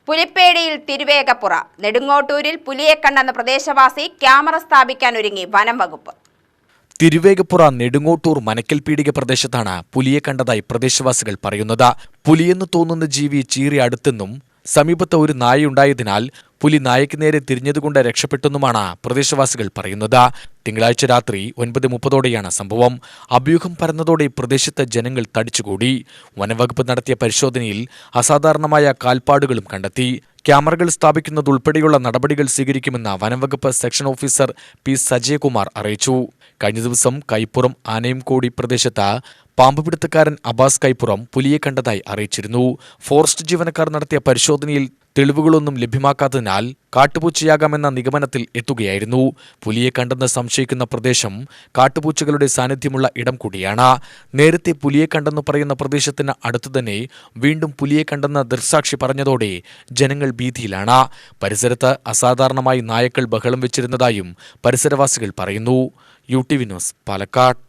പുലിപ്പേടിയിൽ തിരുവേഗപ്പുറ. നെടുങ്ങോട്ടൂരിൽ പുലിയെ കണ്ടെന്ന പ്രദേശവാസി ക്യാമറ സ്ഥാപിക്കാനൊരുങ്ങി വനം വകുപ്പ്. തിരുവേഗപ്പുറ നെടുങ്ങോട്ടൂർ മനക്കൽപീടിക പ്രദേശത്താണ് പുലിയെ കണ്ടതായി പ്രദേശവാസികൾ പറയുന്നത്. പുലിയെന്ന് തോന്നുന്ന ജീവി ചീറി അടുത്തെന്നും സമീപത്ത് ഒരു നായയുണ്ടായതിനാൽ പുലി നായയ്ക്ക് നേരെ തിരിഞ്ഞതുകൊണ്ട് രക്ഷപ്പെട്ടെന്നുമാണ് പ്രദേശവാസികൾ പറയുന്നത്. തിങ്കളാഴ്ച രാത്രി 9:30 സംഭവം. അഭ്യൂഹം പരന്നതോടെ പ്രദേശത്ത് ജനങ്ങൾ തടിച്ചുകൂടി. വനംവകുപ്പ് നടത്തിയ പരിശോധനയിൽ അസാധാരണമായ കാൽപ്പാടുകളും കണ്ടെത്തി. ക്യാമറകൾ സ്ഥാപിക്കുന്നതുൾപ്പെടെയുള്ള നടപടികൾ സ്വീകരിക്കുമെന്ന് വനംവകുപ്പ് സെക്ഷൻ ഓഫീസർ പി സജയകുമാർ അറിയിച്ചു. കഴിഞ്ഞ ദിവസം കൈപ്പുറം ആനയംകോടി പ്രദേശത്ത് പാമ്പുപിടുത്തക്കാരൻ അബ്ബാസ് കൈപ്പുറം പുലിയെ കണ്ടതായി അറിയിച്ചിരുന്നു. ഫോറസ്റ്റ് ജീവനക്കാർ നടത്തിയ പരിശോധനയിൽ തെളിവുകളൊന്നും ലഭ്യമാക്കാത്തതിനാൽ കാട്ടുപൂച്ചയാകാമെന്ന നിഗമനത്തിൽ എത്തുകയായിരുന്നു. പുലിയെ കണ്ടെന്ന് സംശയിക്കുന്ന പ്രദേശം കാട്ടുപൂച്ചകളുടെ സാന്നിധ്യമുള്ള ഇടം കൂടിയാണ്. നേരത്തെ പുലിയെ കണ്ടെന്ന് പറയുന്ന പ്രദേശത്തിന് അടുത്തുതന്നെ വീണ്ടും പുലിയെ കണ്ടെന്ന് ദൃക്സാക്ഷി പറഞ്ഞതോടെ ജനങ്ങൾ ഭീതിയിലാണ്. പരിസരത്ത് അസാധാരണമായി നായക്കൾ ബഹളം വെച്ചിരുന്നതായും പരിസരവാസികൾ പറയുന്നു. UTV news, Palakkad.